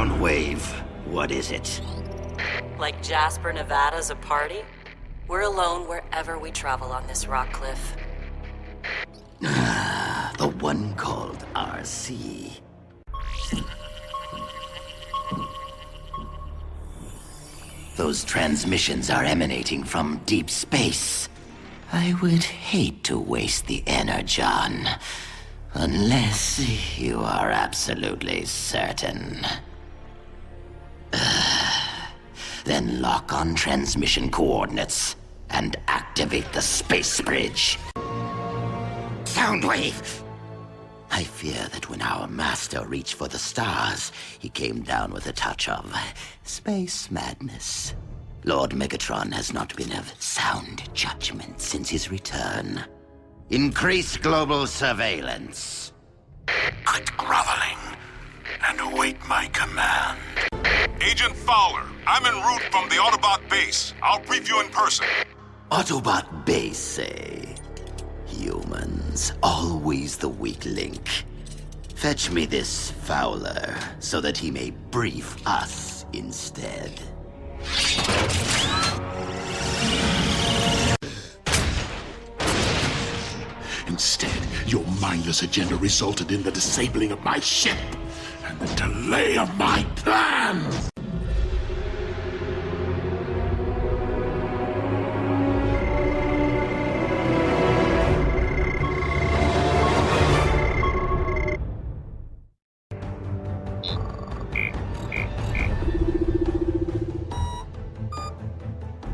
Soundwave, what is it? Like Jasper, Nevada's a party? We're alone wherever we travel on this rock cliff. The one called RC. Those transmissions are emanating from deep space. I would hate to waste the energon. Unless you are absolutely certain. Then lock on transmission coordinates and activate the space bridge. Soundwave! I fear that when our master reached for the stars, he came down with a touch of space madness. Lord Megatron has not been of sound judgment since his return. Increase global surveillance. Quit groveling and await my command. Agent Fowler, I'm en route from the Autobot base. I'll brief you in person. Autobot base, eh? Humans, always the weak link. Fetch me this Fowler, so that he may brief us instead. Instead, your mindless agenda resulted in the disabling of my ship and the delay of my plans!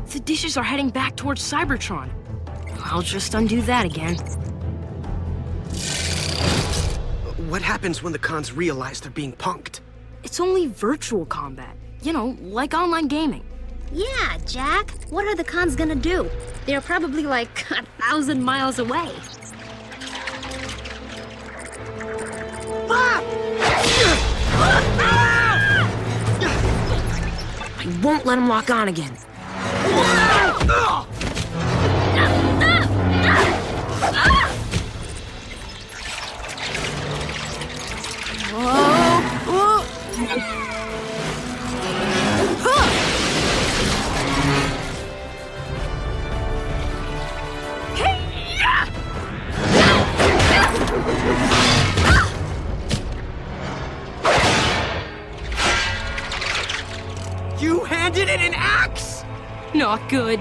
The dishes are heading back towards Cybertron. I'll just undo that again. What happens when the cons realize they're being punked? It's only virtual combat. You know, like online gaming. Yeah, Jack. What are the cons gonna do? They're probably like 1,000 miles away. I won't let him lock on again. You handed it an axe? Not good.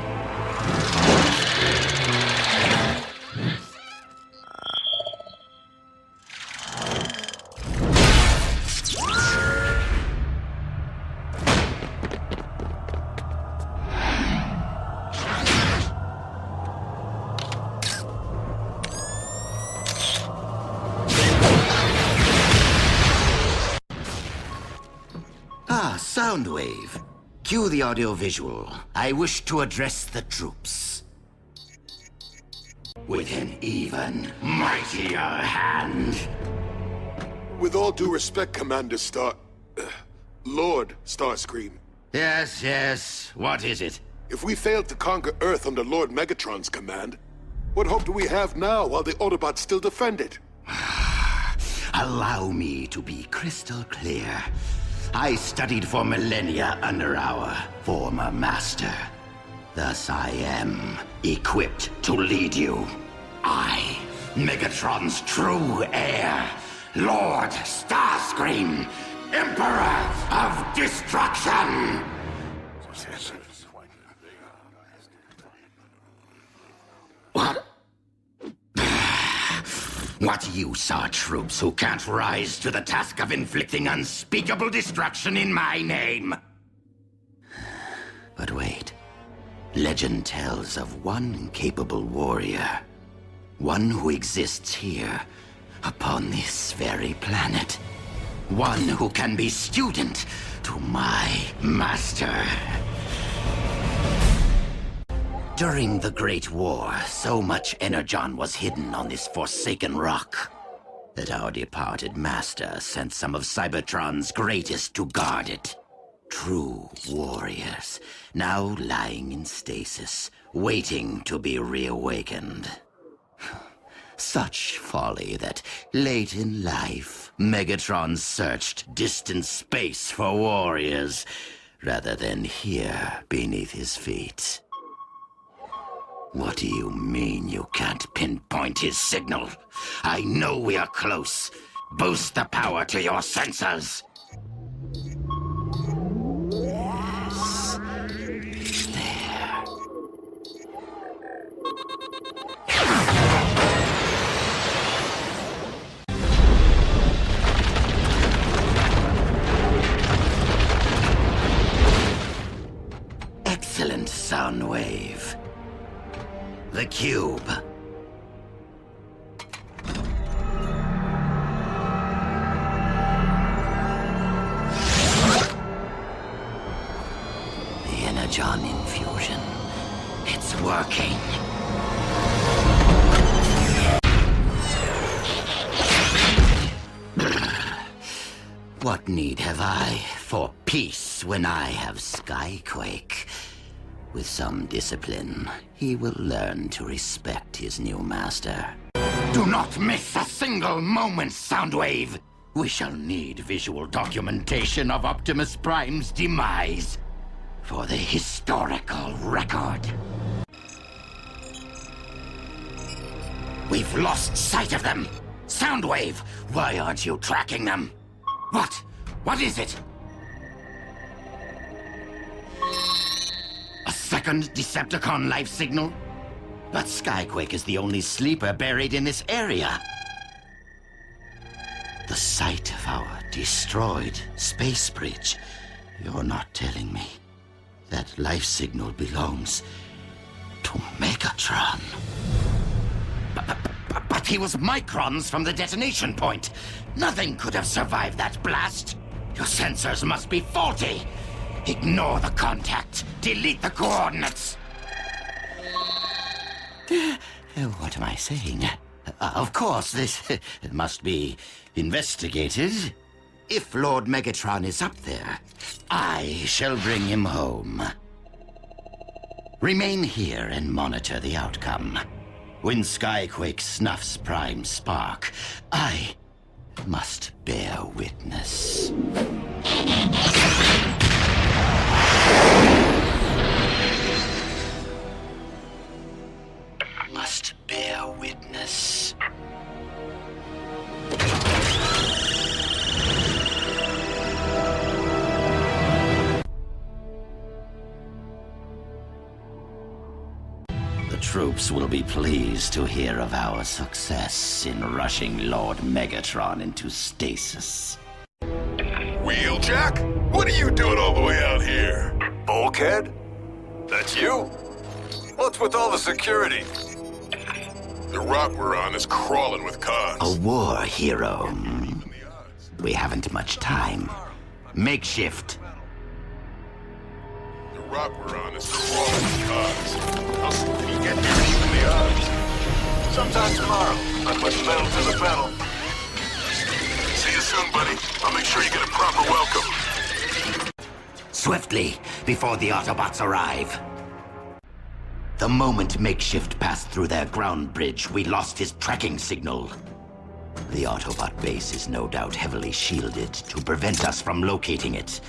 Soundwave. Cue the audio-visual. I wish to address the troops. With an even mightier hand. With all due respect, Commander Lord Starscream. Yes. What is it? If we failed to conquer Earth under Lord Megatron's command, what hope do we have now while the Autobots still defend it? Allow me to be crystal clear. I studied for millennia under our former master. Thus I am equipped to lead you. I, Megatron's true heir, Lord Starscream, Emperor of Destruction! What? What use are troops who can't rise to the task of inflicting unspeakable destruction in my name? But wait. Legend tells of one capable warrior. One who exists here, upon this very planet. One who can be student to my master. During the Great War, so much energon was hidden on this forsaken rock that our departed master sent some of Cybertron's greatest to guard it. True warriors, now lying in stasis, waiting to be reawakened. Such folly that late in life, Megatron searched distant space for warriors, rather than here beneath his feet. What do you mean you can't pinpoint his signal? I know we are close. Boost the power to your sensors. Yes. There. Excellent, Soundwave. The cube. The Energon infusion. It's working. What need have I for peace when I have Skyquake? With some discipline, he will learn to respect his new master. Do not miss a single moment, Soundwave! We shall need visual documentation of Optimus Prime's demise for the historical record. We've lost sight of them! Soundwave, why aren't you tracking them? What? What is it? A second Decepticon life signal? But Skyquake is the only sleeper buried in this area. The site of our destroyed space bridge. You're not telling me that life signal belongs to Megatron. But he was microns from the detonation point. Nothing could have survived that blast. Your sensors must be faulty. Ignore the contact. Delete the coordinates. What am I saying? Of course, this must be investigated. If Lord Megatron is up there, I shall bring him home. Remain here and monitor the outcome. When Skyquake snuffs Prime's spark, I must bear witness. Must bear witness. The troops will be pleased to hear of our success in rushing Lord Megatron into stasis. Wheeljack? What are you doing all the way out here? Bulkhead? That's you? What's with all the security? The rock we're on is crawling with cons. A war hero. We haven't much time. Makeshift. The rock we're on is crawling with cons. How soon can you get here to even the odds? Sometime tomorrow. I put the pedal to the pedal. See you soon, buddy. I'll make sure you get a proper welcome. Swiftly, before the Autobots arrive. The moment Makeshift passed through their ground bridge, we lost his tracking signal. The Autobot base is no doubt heavily shielded to prevent us from locating it.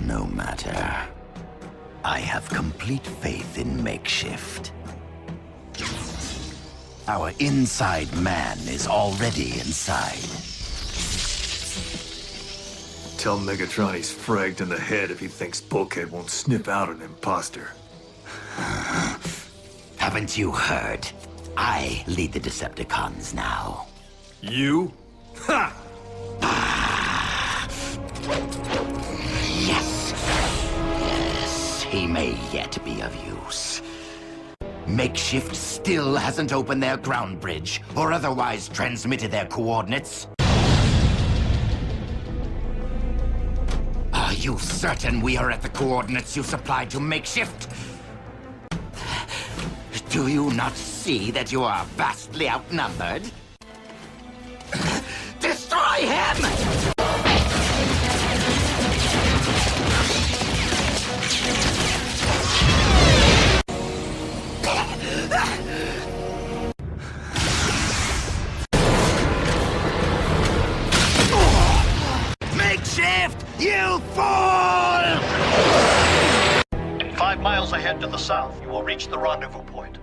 No matter. I have complete faith in Makeshift. Our inside man is already inside. Tell Megatron he's fragged in the head if he thinks Bulkhead won't sniff out an imposter. Haven't you heard? I lead the Decepticons now. You? Ha! Yes. Yes, he may yet be of use. Makeshift still hasn't opened their ground bridge, or otherwise transmitted their coordinates. Are you certain we are at the coordinates you supplied to Makeshift? Do you not see that you are vastly outnumbered? Destroy him! makeshift, you fool! 5 miles ahead to the south, you will reach the rendezvous point.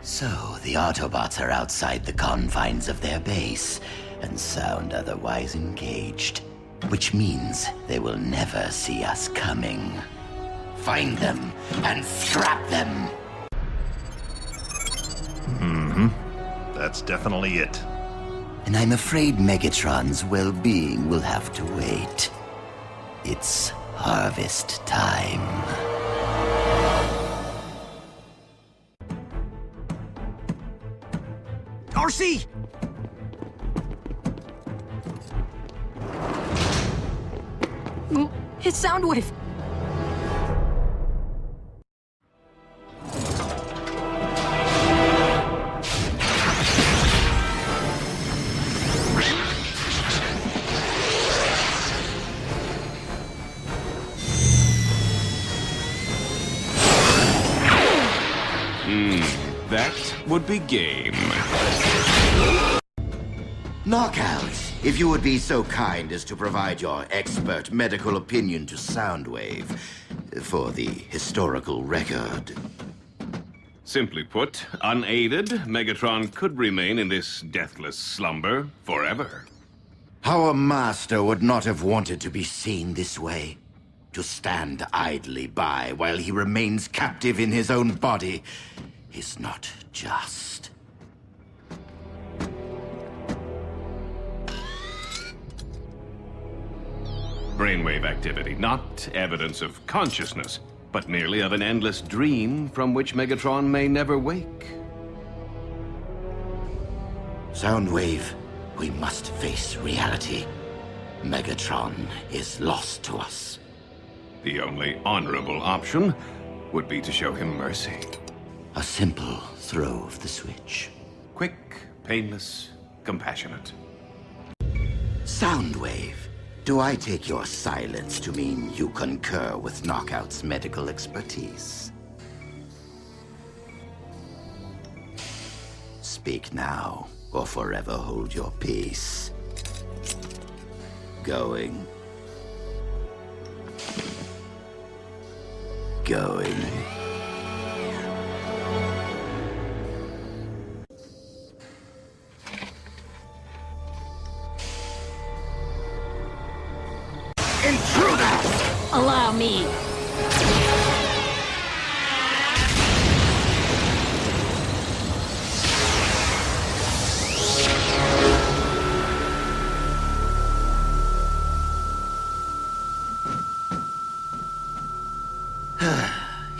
So, the Autobots are outside the confines of their base, and sound otherwise engaged. Which means they will never see us coming. Find them, and scrap them! That's definitely it. And I'm afraid Megatron's well-being will have to wait. It's harvest time. RC! It's Soundwave. That would be game. Knockout, if you would be so kind as to provide your expert medical opinion to Soundwave for the historical record. Simply put, unaided, Megatron could remain in this deathless slumber forever. Our master would not have wanted to be seen this way. To stand idly by while he remains captive in his own body is not just. Brainwave activity, not evidence of consciousness, but merely of an endless dream from which Megatron may never wake. Soundwave, we must face reality. Megatron is lost to us. The only honorable option would be to show him mercy. A simple throw of the switch. Quick, painless, compassionate. Soundwave, do I take your silence to mean you concur with Knockout's medical expertise? Speak now, or forever hold your peace. Going. Going. Intruders! Allow me.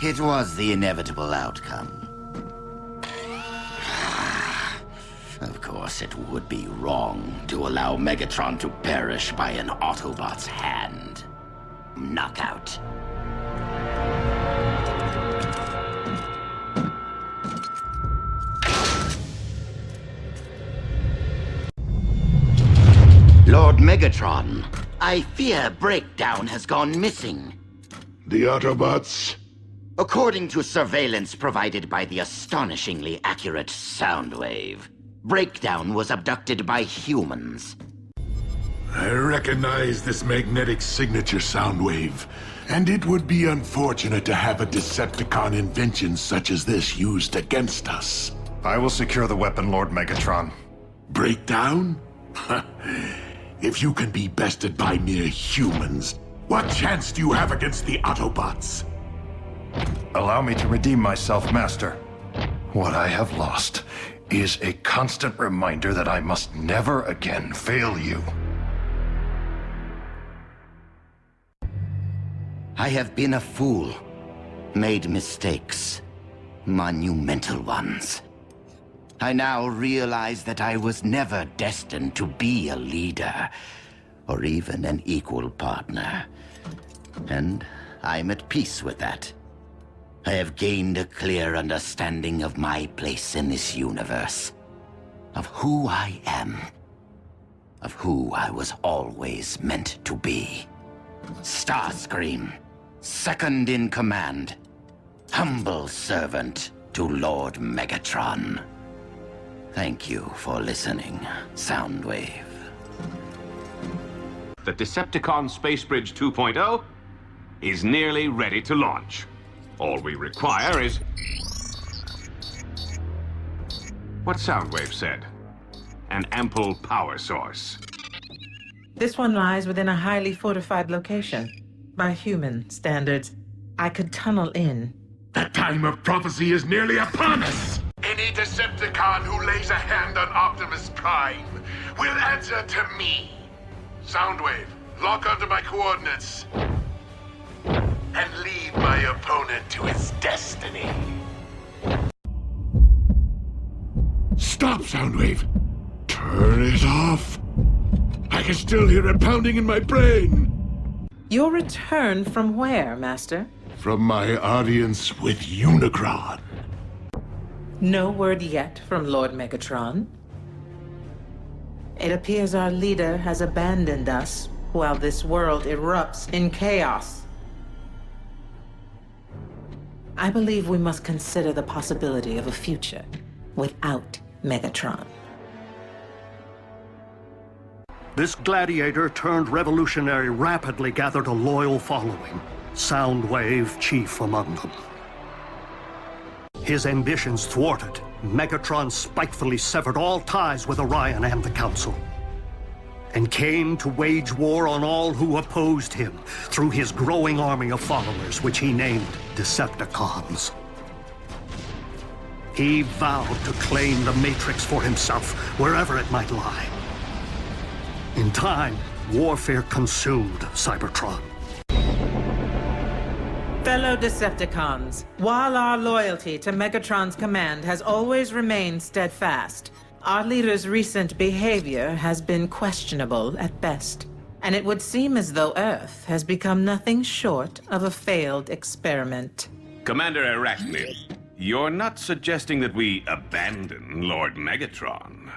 It was the inevitable outcome. Of course, it would be wrong to allow Megatron to perish by an Autobot's hand. Knockout. Lord Megatron, I fear Breakdown has gone missing. The Autobots? According to surveillance provided by the astonishingly accurate Soundwave, Breakdown was abducted by humans. I recognize this magnetic signature, Soundwave, and it would be unfortunate to have a Decepticon invention such as this used against us. I will secure the weapon, Lord Megatron. Breakdown? If you can be bested by mere humans, what chance do you have against the Autobots? Allow me to redeem myself, Master. What I have lost is a constant reminder that I must never again fail you. I have been a fool, made mistakes, monumental ones. I now realize that I was never destined to be a leader, or even an equal partner. And I'm at peace with that. I have gained a clear understanding of my place in this universe, of who I am, of who I was always meant to be. Starscream, second in command, humble servant to Lord Megatron. Thank you for listening, Soundwave. that Decepticon Space Bridge 2.0 is nearly ready to launch. All we require is what Soundwave said. An ample power source. This one lies within a highly fortified location. By human standards, I could tunnel in. The time of prophecy is nearly upon us! Any Decepticon who lays a hand on Optimus Prime will answer to me. Soundwave, lock onto my coordinates. And lead my opponent to his destiny. Stop, Soundwave! Turn it off! I can still hear it pounding in my brain! Your return from where, Master? From my audience with Unicron. No word yet from Lord Megatron. It appears our leader has abandoned us while this world erupts in chaos. I believe we must consider the possibility of a future without Megatron. This gladiator turned revolutionary rapidly gathered a loyal following, Soundwave chief among them. His ambitions thwarted, Megatron spitefully severed all ties with Orion and the Council, and came to wage war on all who opposed him through his growing army of followers, which he named Decepticons. He vowed to claim the Matrix for himself, wherever it might lie. In time, warfare consumed Cybertron. Fellow Decepticons, while our loyalty to Megatron's command has always remained steadfast, our leader's recent behavior has been questionable at best, and it would seem as though Earth has become nothing short of a failed experiment. Commander Arachnid, you're not suggesting that we abandon Lord Megatron?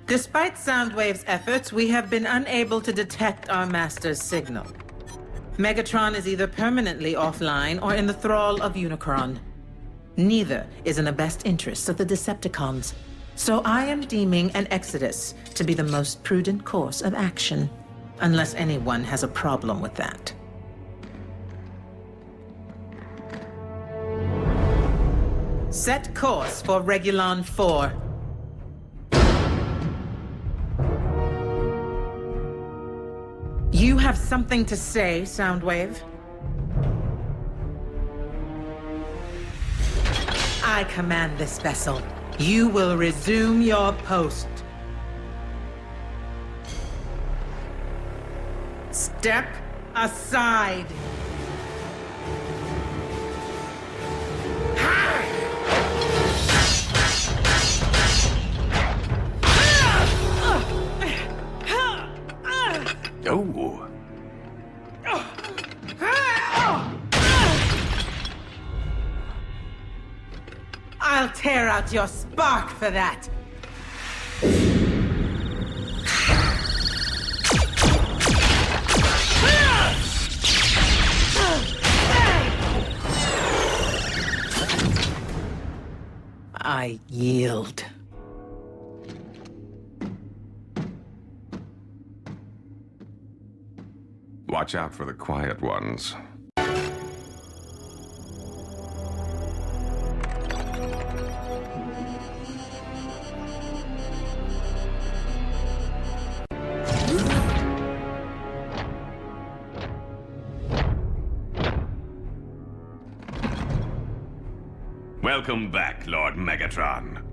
Despite Soundwave's efforts, we have been unable to detect our master's signal. Megatron is either permanently offline or in the thrall of Unicron. Neither is in the best interests of the Decepticons. So I am deeming an exodus to be the most prudent course of action, unless anyone has a problem with that. Set course for Regulon 4. You have something to say, Soundwave? I command this vessel. You will resume your post. Step aside. Oh. I'll tear out your spark for that. I yield. Watch out for the quiet ones. Welcome back, Lord Megatron.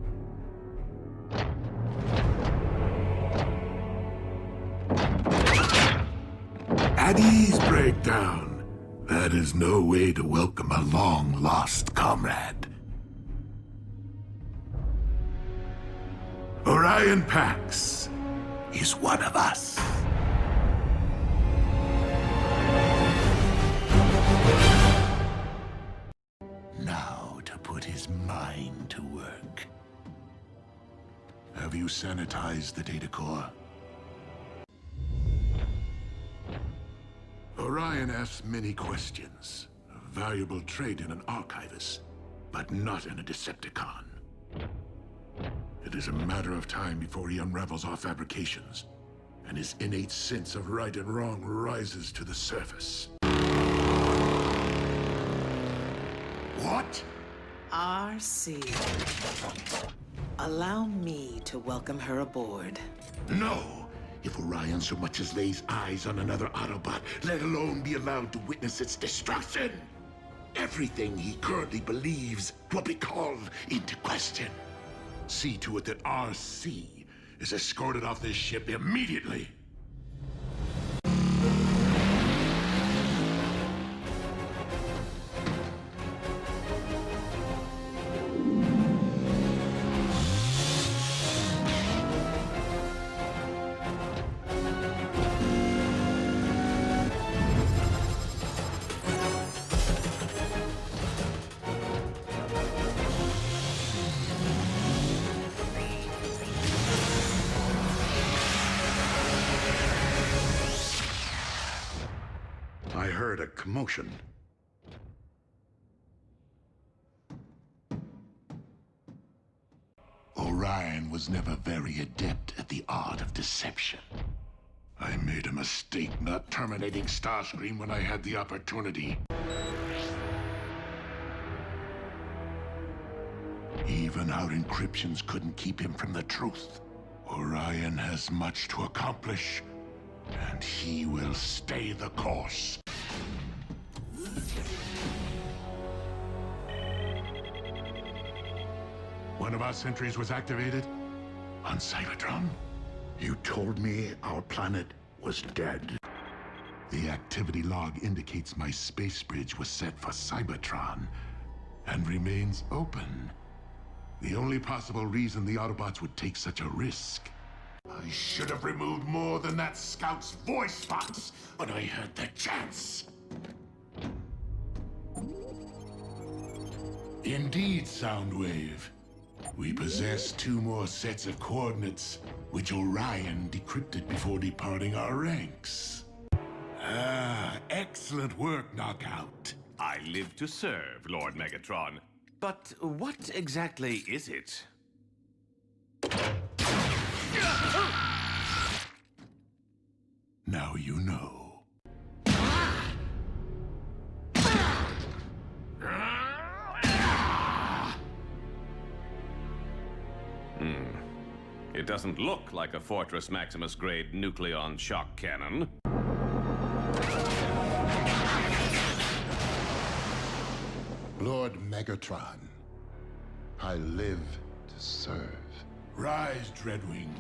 At ease, Breakdown. That is no way to welcome a long-lost comrade. Orion Pax is one of us. Now to put his mind to work. Have you sanitized the data core? Orion asks many questions. A valuable trait in an archivist, but not in a Decepticon. It is a matter of time before he unravels our fabrications and his innate sense of right and wrong rises to the surface. What? RC. Allow me to welcome her aboard. No! If Orion so much as lays eyes on another Autobot, let alone be allowed to witness its destruction, everything he currently believes will be called into question. See to it that RC is escorted off this ship immediately. I heard a commotion. Orion was never very adept at the art of deception. I made a mistake not terminating Starscream when I had the opportunity. Even our encryptions couldn't keep him from the truth. Orion has much to accomplish, and he will stay the course. One of our sentries was activated on Cybertron. You told me our planet was dead. The activity log indicates my space bridge was set for Cybertron and remains open. The only possible reason the Autobots would take such a risk. I should have removed more than that scout's voice box when I had the chance. Indeed, Soundwave. We possess 2 more sets of coordinates, which Orion decrypted before departing our ranks. Ah, excellent work, Knockout. I live to serve, Lord Megatron. But what exactly is it? Now you know. It doesn't look like a Fortress Maximus-grade nucleon shock cannon. Lord Megatron, I live to serve. Rise, Dreadwing.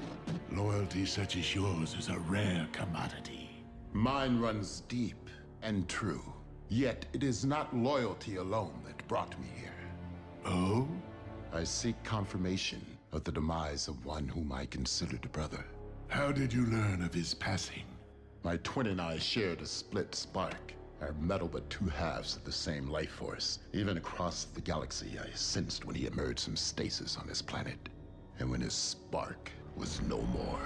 Loyalty such as yours is a rare commodity. Mine runs deep and true. Yet it is not loyalty alone that brought me here. Oh? I seek confirmation of the demise of one whom I considered a brother. How did you learn of his passing? My twin and I shared a split spark. Our metal but 2 halves of the same life force. Even across the galaxy, I sensed when he emerged from stasis on his planet. And when his spark was no more.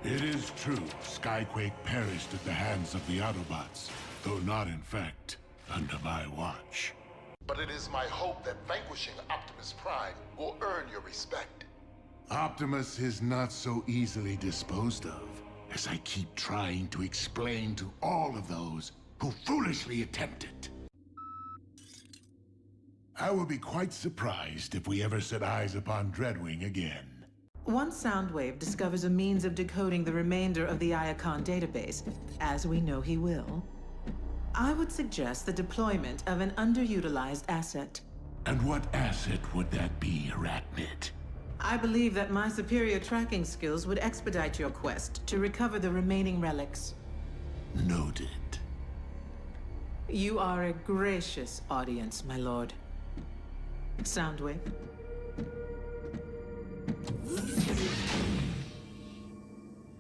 It is true, Skyquake perished at the hands of the Autobots, though not in fact under my watch. But it is my hope that vanquishing Optimus Prime will earn your respect. Optimus is not so easily disposed of, as I keep trying to explain to all of those who foolishly attempt it. I will be quite surprised if we ever set eyes upon Dreadwing again. Once Soundwave discovers a means of decoding the remainder of the Iacon database, as we know he will, I would suggest the deployment of an underutilized asset. And what asset would that be, Arachnid? I believe that my superior tracking skills would expedite your quest to recover the remaining relics. Noted. You are a gracious audience, my lord. Soundwave.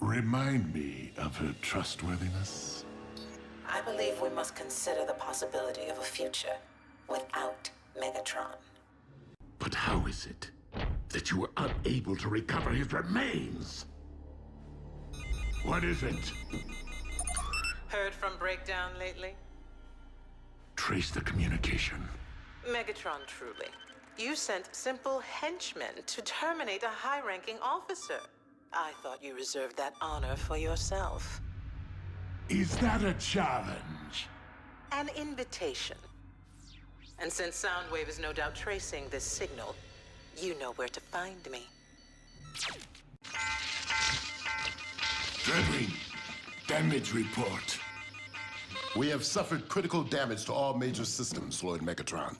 Remind me of her trustworthiness. I believe we must consider the possibility of a future without Megatron. But how is it that you were unable to recover his remains? What is it? Heard from Breakdown lately? Trace the communication. Megatron, truly. You sent simple henchmen to terminate a high-ranking officer. I thought you reserved that honor for yourself. Is that a challenge? An invitation. And since Soundwave is no doubt tracing this signal, you know where to find me. Dreadwing, damage report. We have suffered critical damage to all major systems, Lord Megatron.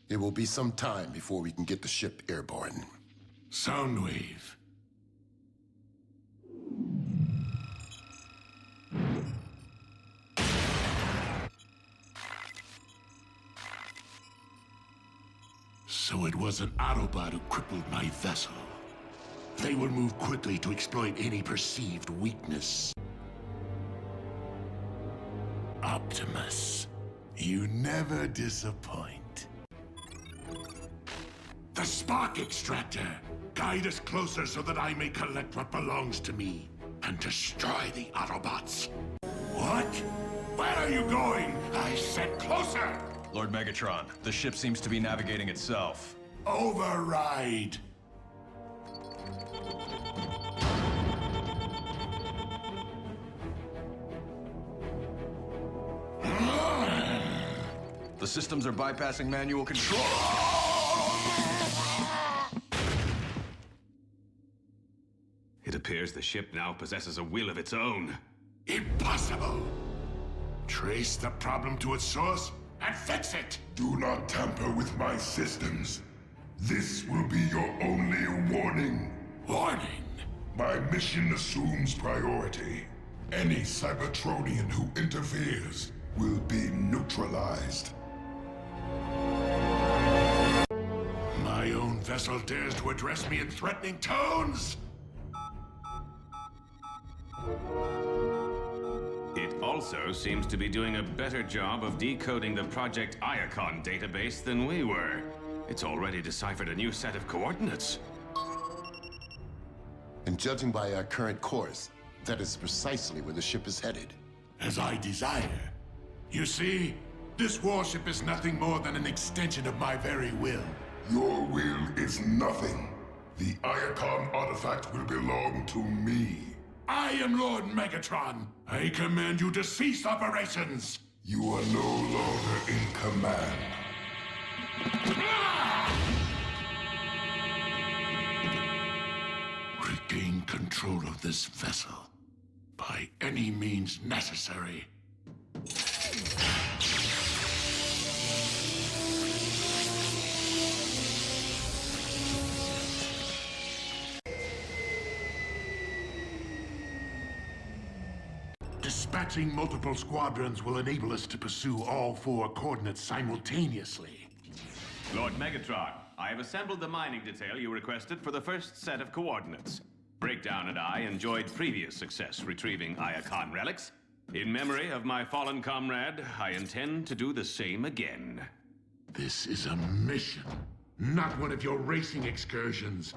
It will be some time before we can get the ship airborne. Soundwave. So it was an Autobot who crippled my vessel. They will move quickly to exploit any perceived weakness. Optimus, you never disappoint. The spark extractor! Guide us closer so that I may collect what belongs to me and destroy the Autobots. What? Where are you going? I said closer! Lord Megatron, the ship seems to be navigating itself. Override! The systems are bypassing manual control. It appears the ship now possesses a will of its own. Impossible! Trace the problem to its source and fix it! Do not tamper with my systems. This will be your only warning. Warning? My mission assumes priority. Any Cybertronian who interferes will be neutralized. My own vessel dares to address me in threatening tones? It also seems to be doing a better job of decoding the Project Iacon database than we were. It's already deciphered a new set of coordinates. And judging by our current course, that is precisely where the ship is headed. As I desire. You see, this warship is nothing more than an extension of my very will. Your will is nothing. The Iacon artifact will belong to me. I am Lord Megatron. I command you to cease operations. You are no longer in command. Regain control of this vessel by any means necessary. Dispatching multiple squadrons will enable us to pursue all 4 coordinates simultaneously. Lord Megatron, I have assembled the mining detail you requested for the first set of coordinates. Breakdown and I enjoyed previous success retrieving Iacon relics. In memory of my fallen comrade, I intend to do the same again. This is a mission, not one of your racing excursions.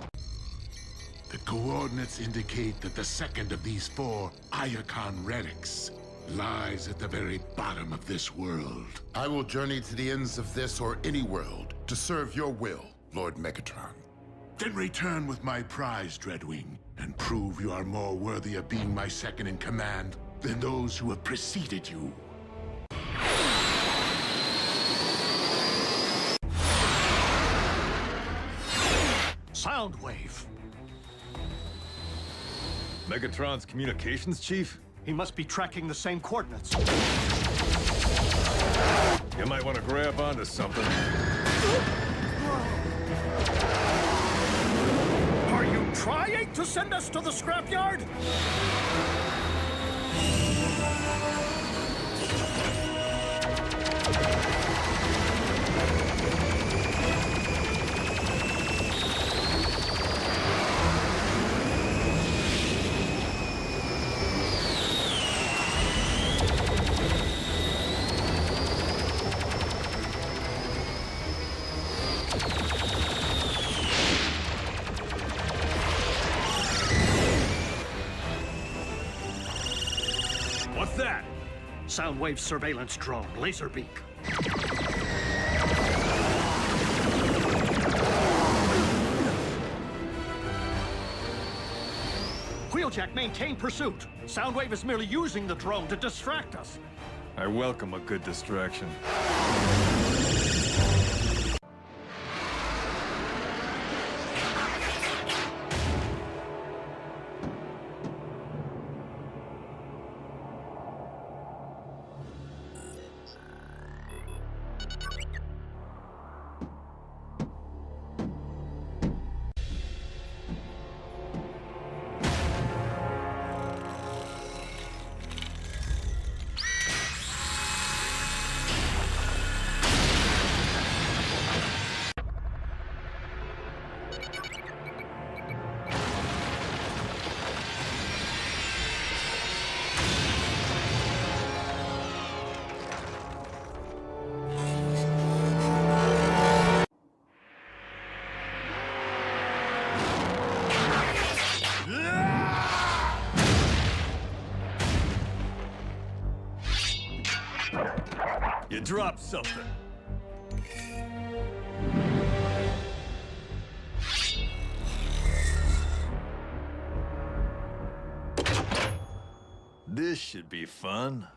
The coordinates indicate that the second of these 4 Iacon relics lies at the very bottom of this world. I will journey to the ends of this or any world to serve your will, Lord Megatron. Then return with my prize, Dreadwing, and prove you are more worthy of being my second in command than those who have preceded you. Soundwave. Megatron's communications chief? He must be tracking the same coordinates. You might want to grab onto something. Are you trying to send us to the scrapyard? What's that? Soundwave surveillance drone, Laserbeak. Wheeljack, maintain pursuit. Soundwave is merely using the drone to distract us. I welcome a good distraction. You dropped something. This should be fun.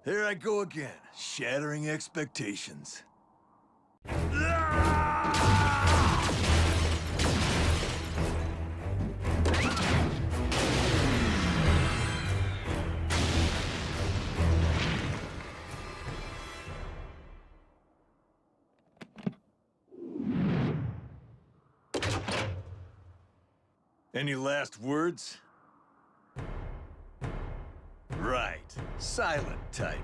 There I go again, shattering expectations. Any last words? Right. Silent type.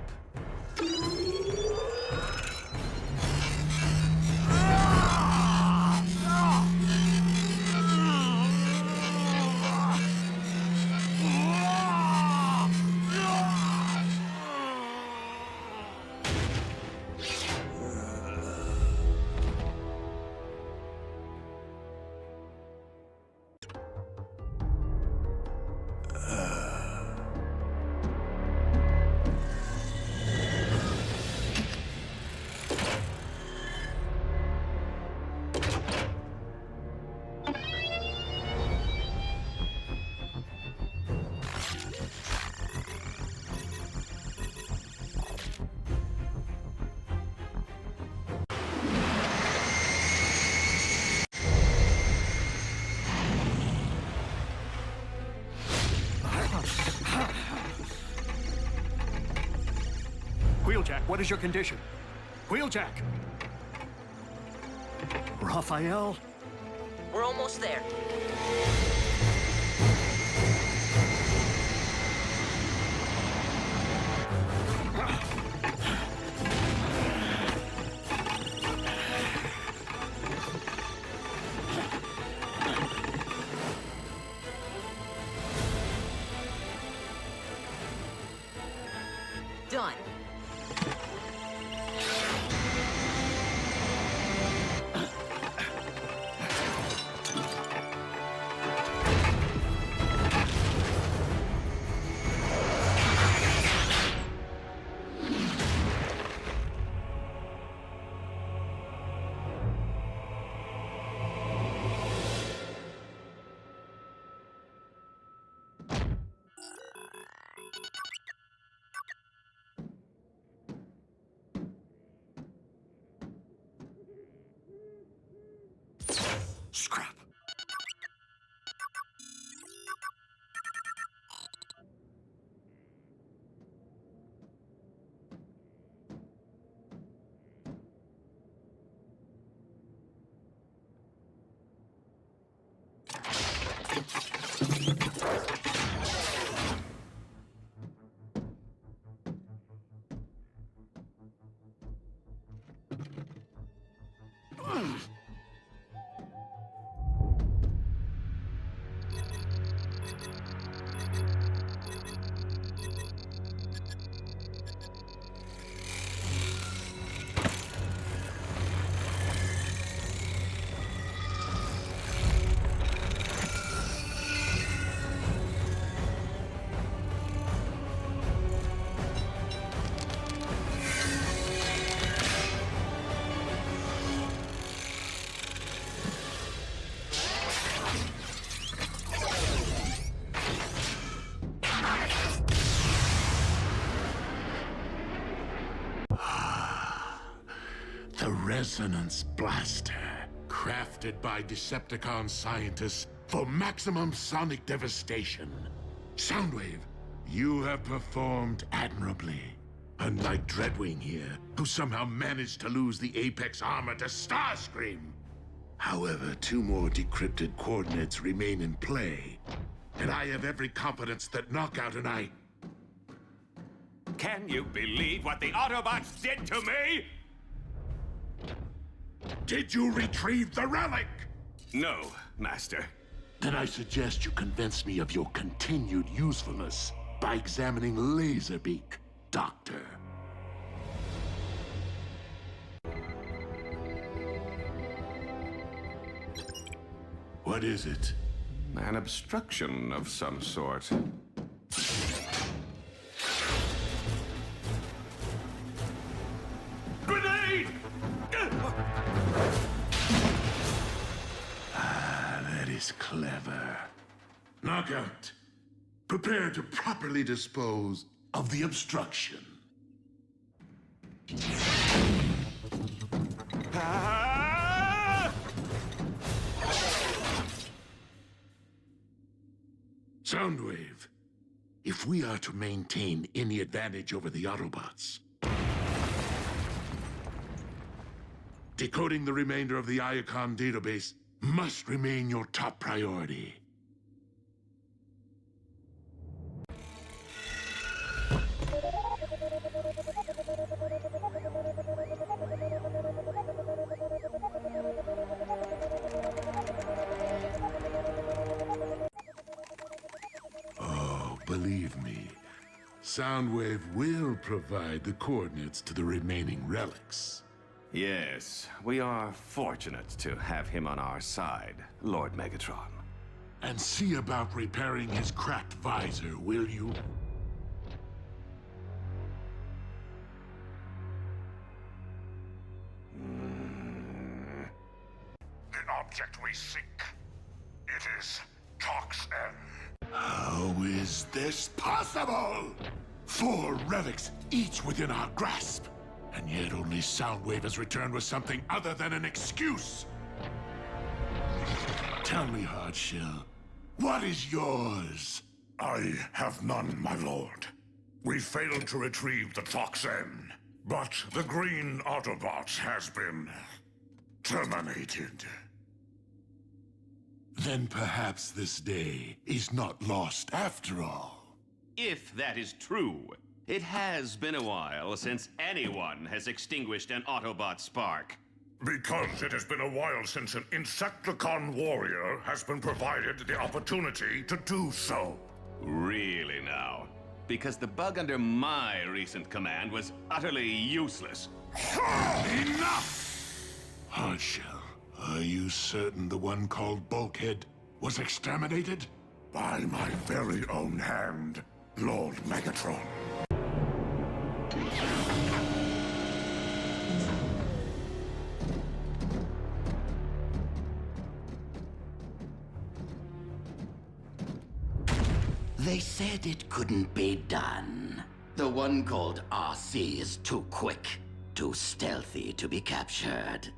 Wheeljack, what is your condition? Wheeljack! Raphael? We're almost there. Done. The Resonance Blaster, crafted by Decepticon scientists for maximum sonic devastation. Soundwave, you have performed admirably. Unlike Dreadwing here, who somehow managed to lose the Apex armor to Starscream. However, 2 more decrypted coordinates remain in play, and I have every confidence that Knockout and I... Can you believe what the Autobots did to me? Did you retrieve the relic? No, Master. Then I suggest you convince me of your continued usefulness by examining Laserbeak, Doctor. What is it? An obstruction of some sort. Grenade! That is clever. Knockout, prepare to properly dispose of the obstruction. Soundwave, if we are to maintain any advantage over the Autobots, decoding the remainder of the Iacon database must remain your top priority. Oh, believe me, Soundwave will provide the coordinates to the remaining relics. Yes, we are fortunate to have him on our side, Lord Megatron. And see about repairing his cracked visor, will you? The object we seek. It is Toxin. How is this possible? 4 relics, each within our grasp. And yet only Soundwave has returned with something other than an excuse. Tell me, Hardshell, what is yours? I have none, my lord. We failed to retrieve the Toxin, but the green Autobot has been terminated. Then perhaps this day is not lost after all. If that is true, it has been a while since anyone has extinguished an Autobot spark. Because it has been a while since an Insecticon warrior has been provided the opportunity to do so. Really now? Because the bug under my recent command was utterly useless. Enough! Hardshell, are you certain the one called Bulkhead was exterminated? By my very own hand, Lord Megatron. They said it couldn't be done. The one called RC is too quick, too stealthy to be captured.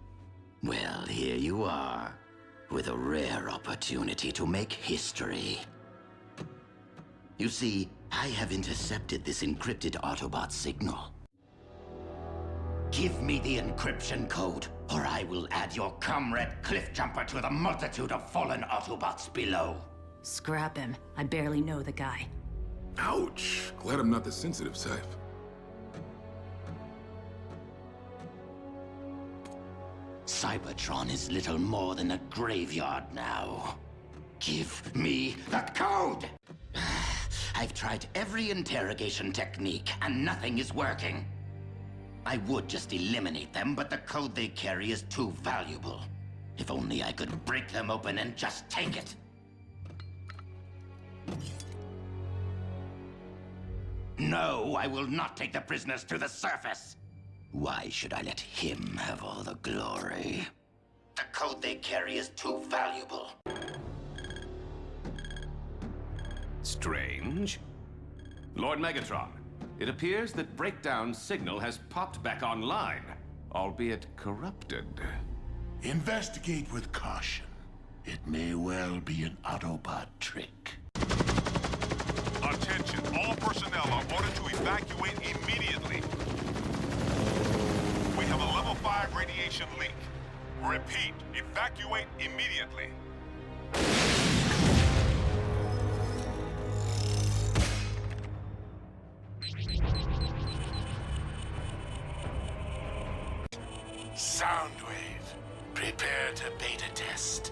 Well, here you are, with a rare opportunity to make history. You see, I have intercepted this encrypted Autobot signal. Give me the encryption code, or I will add your comrade Cliffjumper to the multitude of fallen Autobots below. Scrap him. I barely know the guy. Ouch. Glad I'm not the sensitive type. Cybertron is little more than a graveyard now. Give me that code! I've tried every interrogation technique, and nothing is working. I would just eliminate them, but the code they carry is too valuable. If only I could break them open and just take it. No, I will not take the prisoners to the surface. Why should I let him have all the glory? The code they carry is too valuable. Strange. Lord Megatron, it appears that Breakdown's signal has popped back online, albeit corrupted. Investigate with caution. It may well be an Autobot trick. Attention, all personnel are ordered to evacuate immediately. We have a level 5 radiation leak. Repeat, evacuate immediately. Soundwave, prepare to beta test.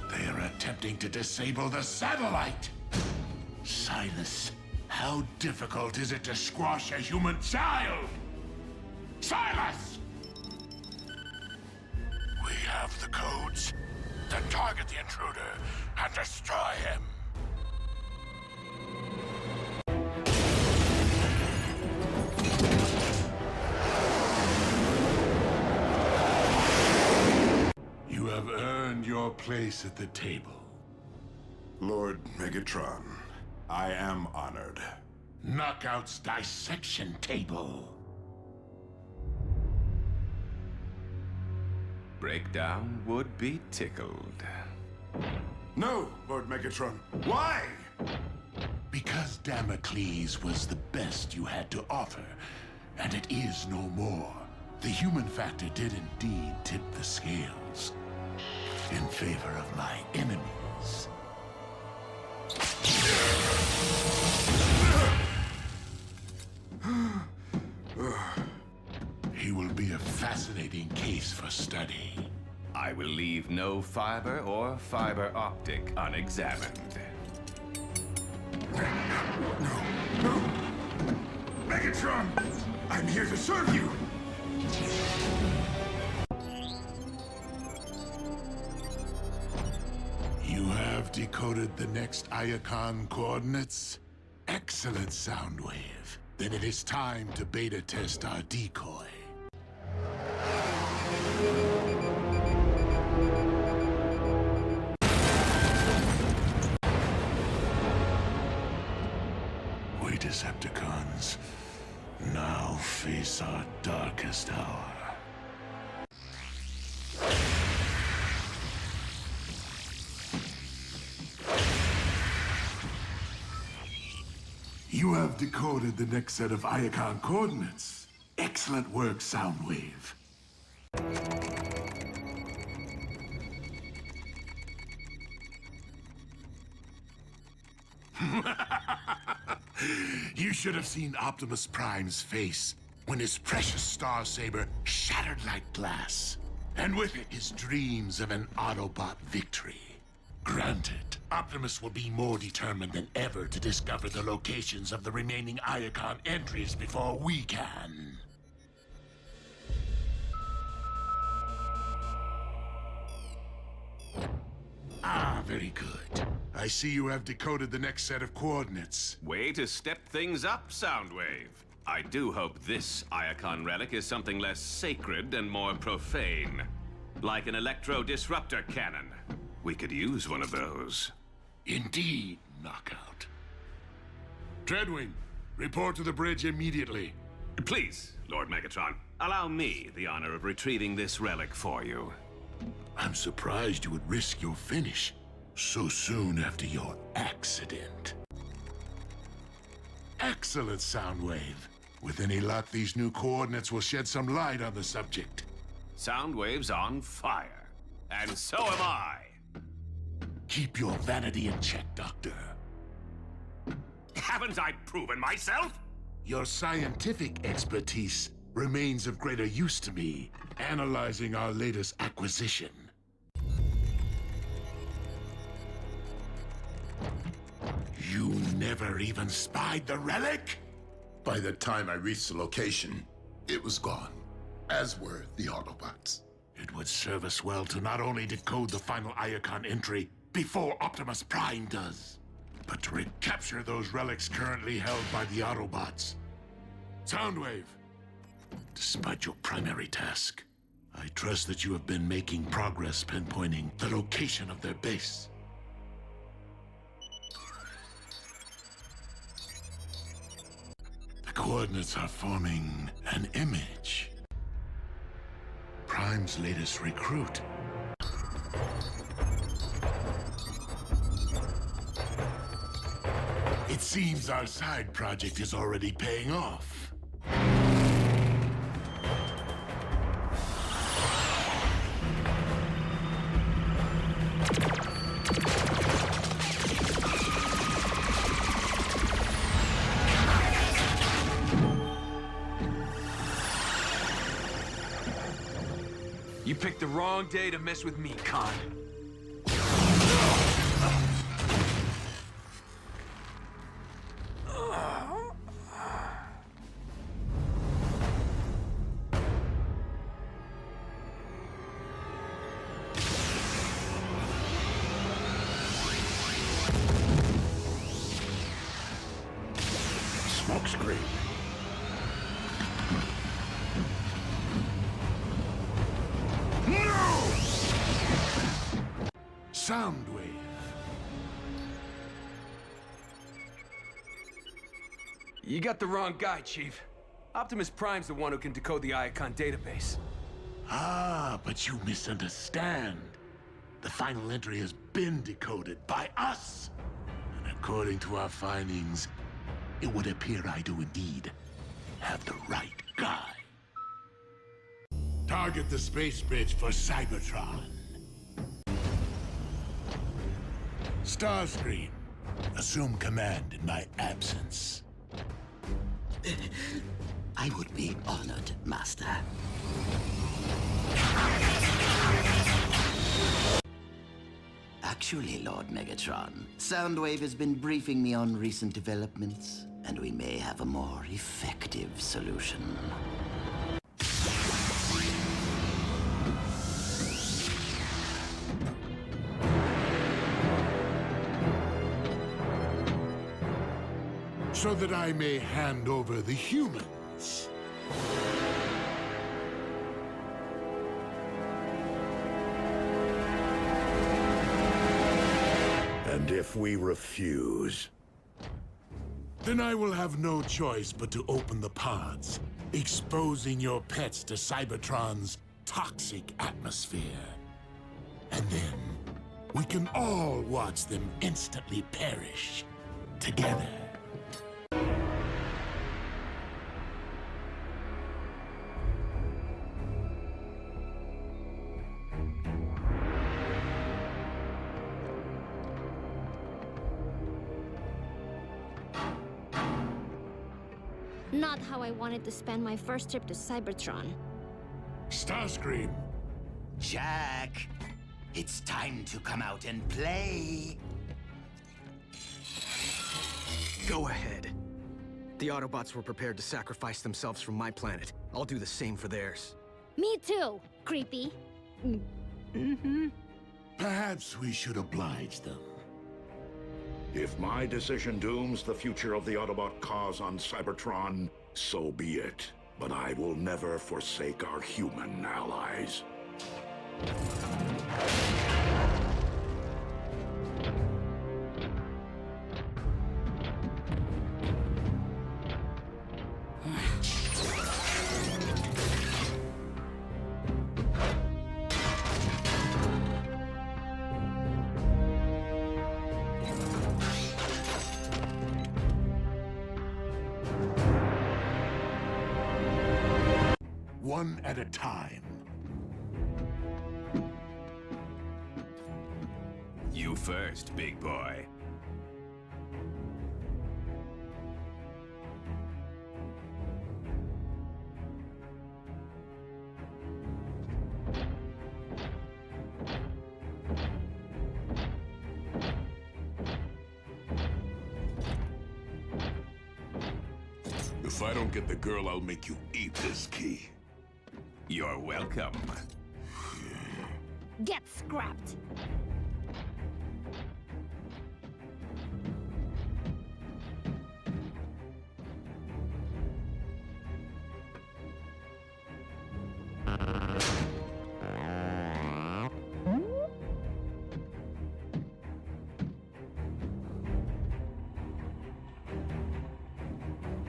They are attempting to disable the satellite! Silas, how difficult is it to squash a human child? Silas! We have the codes. Then target the intruder and destroy him. You have earned your place at the table. Lord Megatron, I am honored. Knockout's dissection table. Breakdown would be tickled. No, Lord Megatron. Why? Because Damocles was the best you had to offer, and it is no more. The human factor did indeed tip the scales in favor of my enemies. He will be a fascinating case for study. I will leave no fiber or fiber optic unexamined. No! Megatron! I'm here to serve you! You have decoded the next Iacon coordinates? Excellent, Soundwave. Then it is time to beta test our decoy. We Decepticons now face our darkest hour. You have decoded the next set of Iacon coordinates. Excellent work, Soundwave. You should have seen Optimus Prime's face when his precious Star Saber shattered like glass. And with it, his dreams of an Autobot victory. Granted, Optimus will be more determined than ever to discover the locations of the remaining Iacon entries before we can. Ah, very good. I see you have decoded the next set of coordinates. Way to step things up, Soundwave. I do hope this Iacon relic is something less sacred and more profane. Like an electro-disruptor cannon. We could use one of those. Indeed, Knockout. Dreadwing, report to the bridge immediately. Please, Lord Megatron, allow me the honor of retrieving this relic for you. I'm surprised you would risk your finish. So soon after your accident. Excellent, Soundwave. With any luck, these new coordinates will shed some light on the subject. Soundwave's on fire. And so am I. Keep your vanity in check, Doctor. Haven't I proven myself? Your scientific expertise remains of greater use to me, analyzing our latest acquisition. You never even spied the relic? By the time I reached the location, it was gone, as were the Autobots. It would serve us well to not only decode the final Iacon entry before Optimus Prime does, but to recapture those relics currently held by the Autobots. Soundwave, despite your primary task, I trust that you have been making progress pinpointing the location of their base. The coordinates are forming an image. Prime's latest recruit. It seems our side project is already paying off. You picked the wrong day to mess with me, Khan. Smokescreen. Soundwave. You got the wrong guy, Chief. Optimus Prime's the one who can decode the Iacon database. Ah, but you misunderstand. The final entry has been decoded by us. And according to our findings, it would appear I do indeed have the right guy. Target the space bridge for Cybertron. Starscream, assume command in my absence. I would be honored, Master. Actually, Lord Megatron, Soundwave has been briefing me on recent developments, and we may have a more effective solution. So that I may hand over the humans. And if we refuse? Then I will have no choice but to open the pods, exposing your pets to Cybertron's toxic atmosphere. And then we can all watch them instantly perish together. Not how I wanted to spend my first trip to Cybertron. Starscream. Jack, it's time to come out and play. Go ahead. The Autobots were prepared to sacrifice themselves for my planet. I'll do the same for theirs. Me too, creepy. Perhaps we should oblige them. If my decision dooms the future of the Autobot cause on Cybertron, so be it. But I will never forsake our human allies. one at a time. You first, big boy. If I don't get the girl, I'll make you eat this key. You're welcome. Get scrapped!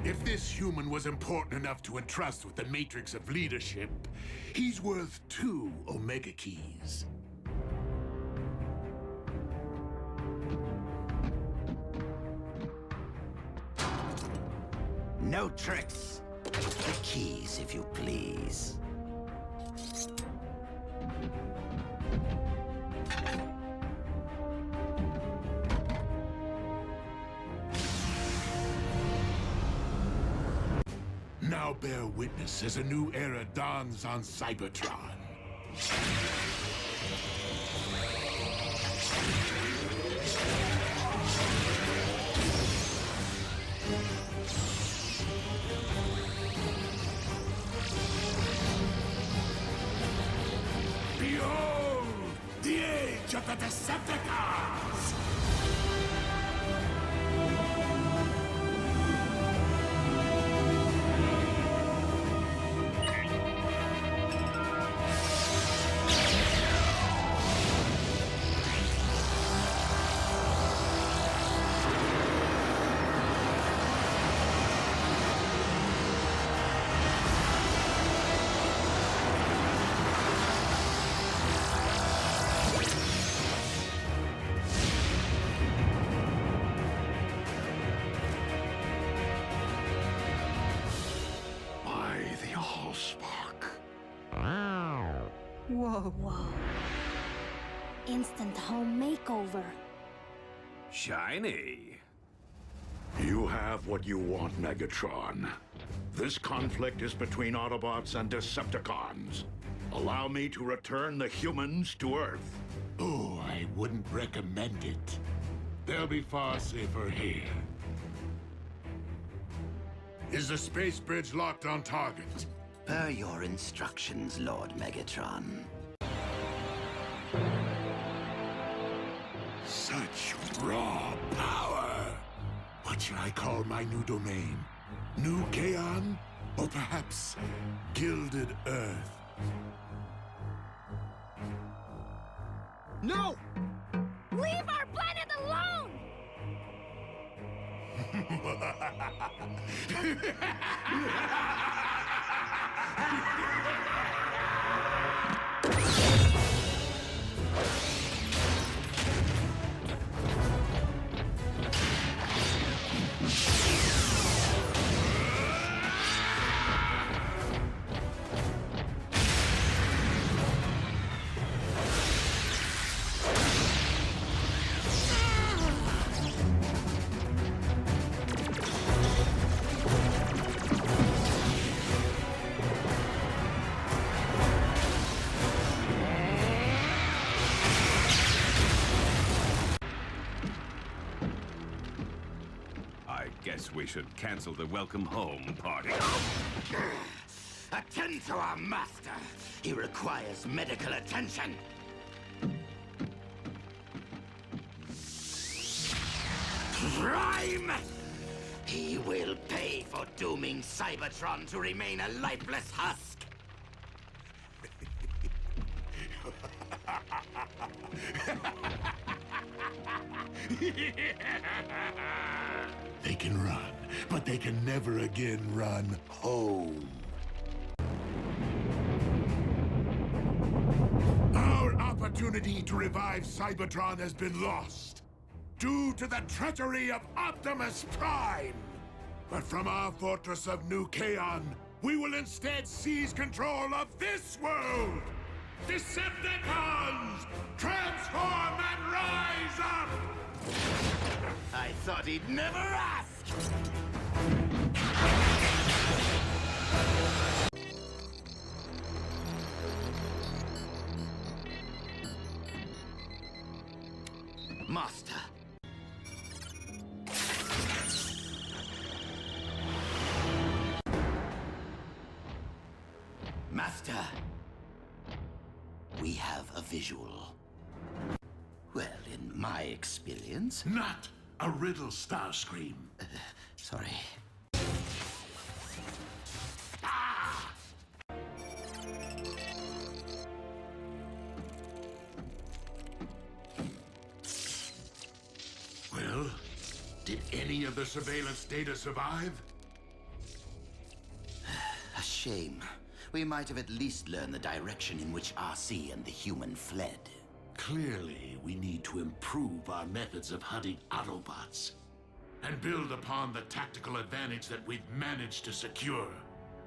If this human was important enough to entrust with the matrix of leadership, he's worth 2 Omega Keys. No tricks. The keys, if you please. Now bear witness as a new era dawns on Cybertron. Behold, the age of the Decepticons! Whoa. Instant home makeover. Shiny. You have what you want, Megatron. This conflict is between Autobots and Decepticons. Allow me to return the humans to Earth. Oh, I wouldn't recommend it. They'll be far safer here. Is the space bridge locked on target? Per your instructions, Lord Megatron. Such raw power! What shall I call my new domain? New Kaon? Or perhaps Gilded Earth? No! Leave our planet alone! Guess we should cancel the welcome home party. Attend to our master. He requires medical attention. Prime! He will pay for dooming Cybertron to remain a lifeless husk. They can run, but they can never again run home. Our opportunity to revive Cybertron has been lost due to the treachery of Optimus Prime. But from our fortress of New Kaon, We will instead seize control of this world! Decepticons! Transform and rise up! I thought he'd never ask! Master. Master. We have a visual. Well, in my experience... Not a riddle, Starscream. Sorry. Well, did any of the surveillance data survive? A shame. We might have at least learned the direction in which RC and the human fled. Clearly, we need to improve our methods of hunting Autobots and build upon the tactical advantage that we've managed to secure.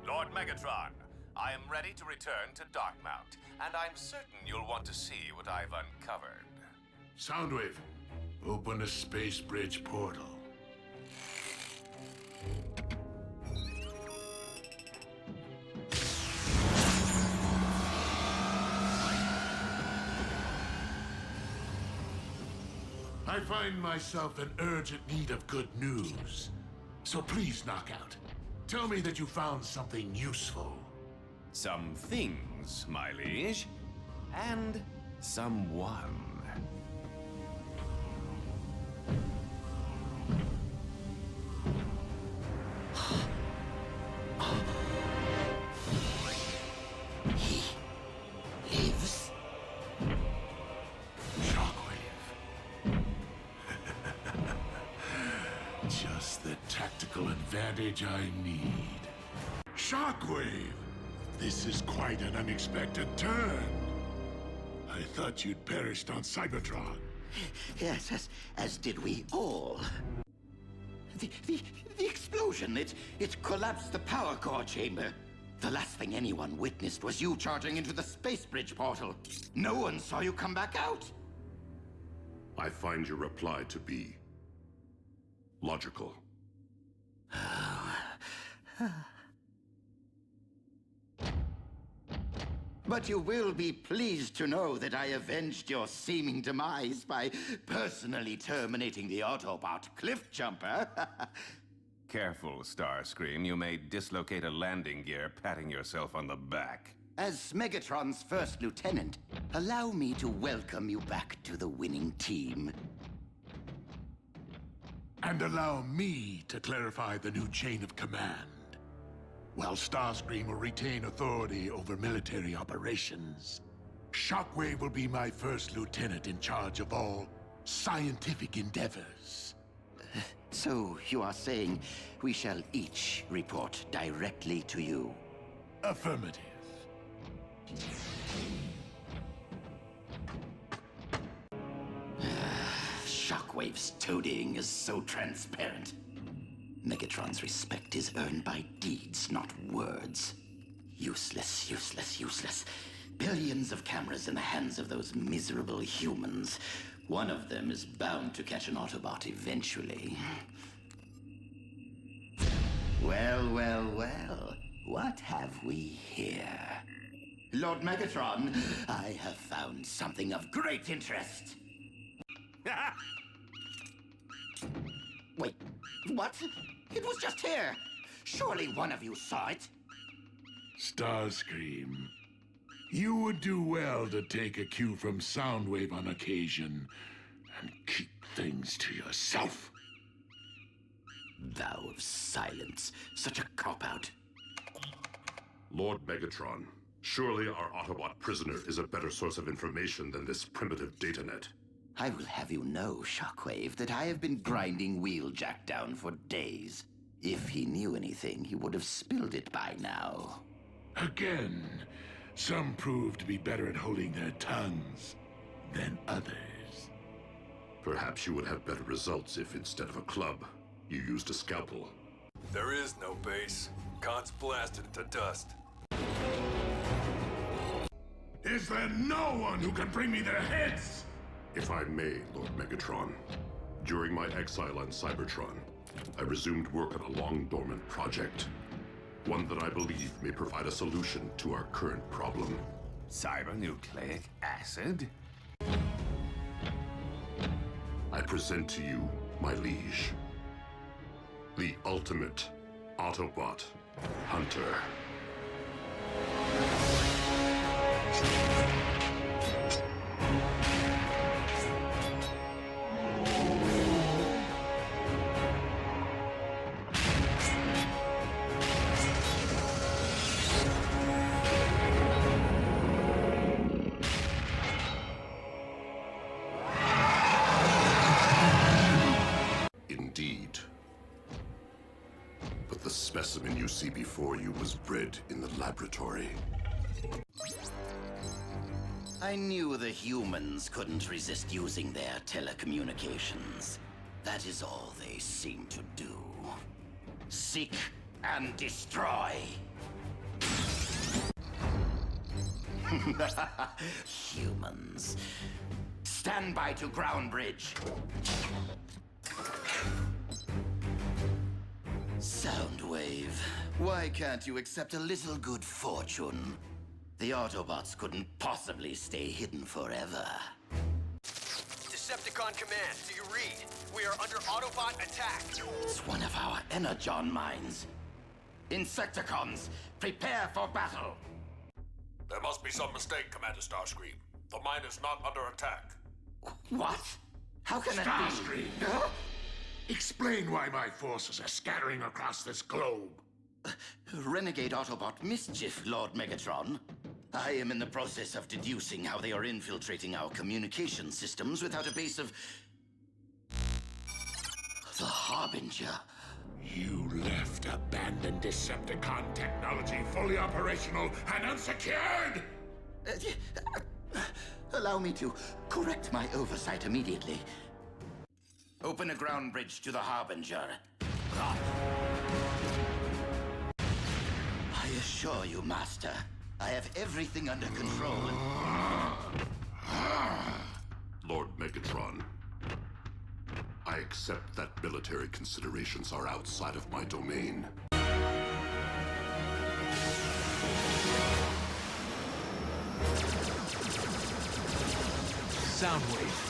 Lord Megatron, I am ready to return to Darkmount, and I'm certain you'll want to see what I've uncovered. Soundwave, open the space bridge portal. I find myself in urgent need of good news. So please, Knockout, tell me that you found something useful. Some things, my liege, and someone. He lives? Just the tactical advantage I need. Shockwave! This is quite an unexpected turn. I thought you'd perished on Cybertron. Yes, as did we all. The explosion, it collapsed the power core chamber. The last thing anyone witnessed was you charging into the space bridge portal. No one saw you come back out. I find your reply to be logical. But you will be pleased to know that I avenged your seeming demise by personally terminating the Autobot cliff jumper. Careful, Starscream. You may dislocate a landing gear patting yourself on the back. As Megatron's first lieutenant, allow me to welcome you back to the winning team. And allow me to clarify the new chain of command. While Starscream will retain authority over military operations, Shockwave will be my first lieutenant in charge of all scientific endeavors. So you are saying we shall each report directly to you? Affirmative. Shockwave's toadying is so transparent. Megatron's respect is earned by deeds, not words. Useless, useless, useless. Billions of cameras in the hands of those miserable humans. One of them is bound to catch an Autobot eventually. Well, well, well. What have we here? Lord Megatron, I have found something of great interest. Wait, what? It was just here. Surely one of you saw it. Starscream, you would do well to take a cue from Soundwave on occasion and keep things to yourself. Vow of silence. Such a cop-out. Lord Megatron, surely our Autobot prisoner is a better source of information than this primitive datanet. I will have you know, Shockwave, that I have been grinding Wheeljack down for days. If he knew anything, he would have spilled it by now. Again, some prove to be better at holding their tongues than others. Perhaps you would have better results if, instead of a club, you used a scalpel. There is no base. Khan's blasted it to dust. Is there no one who can bring me their heads? If I may, Lord Megatron. During my exile on Cybertron, I resumed work on a long-dormant project. One that I believe may provide a solution to our current problem. Cybernucleic acid? I present to you, my liege, the ultimate Autobot hunter. Indeed. But the specimen you see before you was bred in the laboratory. I knew the humans couldn't resist using their telecommunications. That is all they seem to do. Seek and destroy. Humans. Stand by to ground bridge. Soundwave, why can't you accept a little good fortune? The Autobots couldn't possibly stay hidden forever. Decepticon Command, do you read? We are under Autobot attack. It's one of our Energon mines. Insecticons, prepare for battle. There must be some mistake, Commander Starscream. The mine is not under attack. What? How can that be? Starscream! Huh? Explain why my forces are scattering across this globe. Renegade Autobot mischief, Lord Megatron. I am in the process of deducing how they are infiltrating our communication systems without a base of... the Harbinger. You left abandoned Decepticon technology fully operational and unsecured! Allow me to correct my oversight immediately. Open a ground bridge to the Harbinger. I assure you, Master, I have everything under control. Lord Megatron, I accept that military considerations are outside of my domain. Soundwave.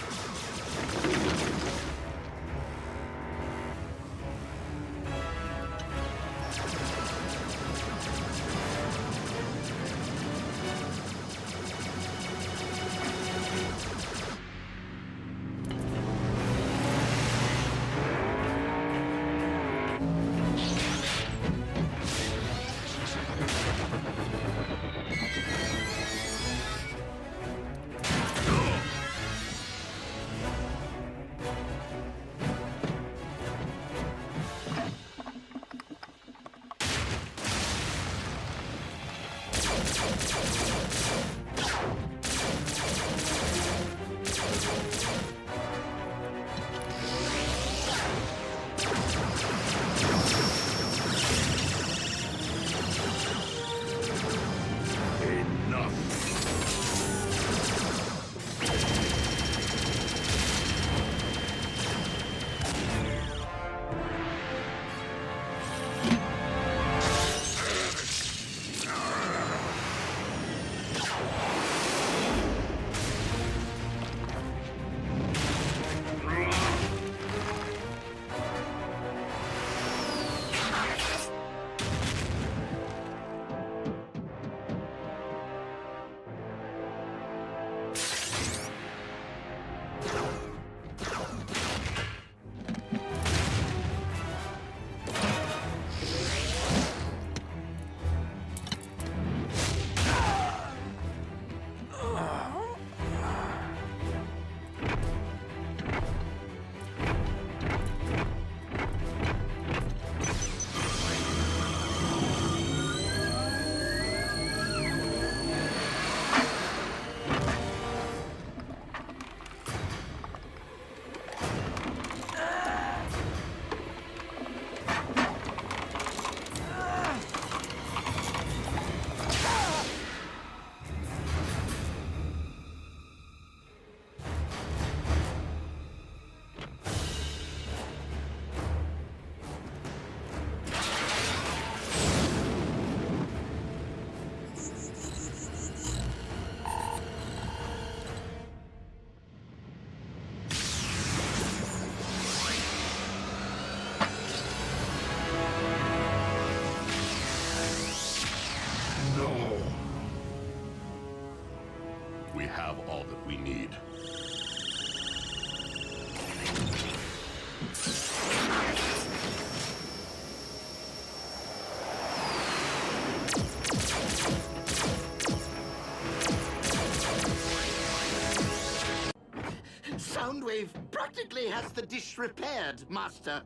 Soundwave practically has the dish repaired, Master.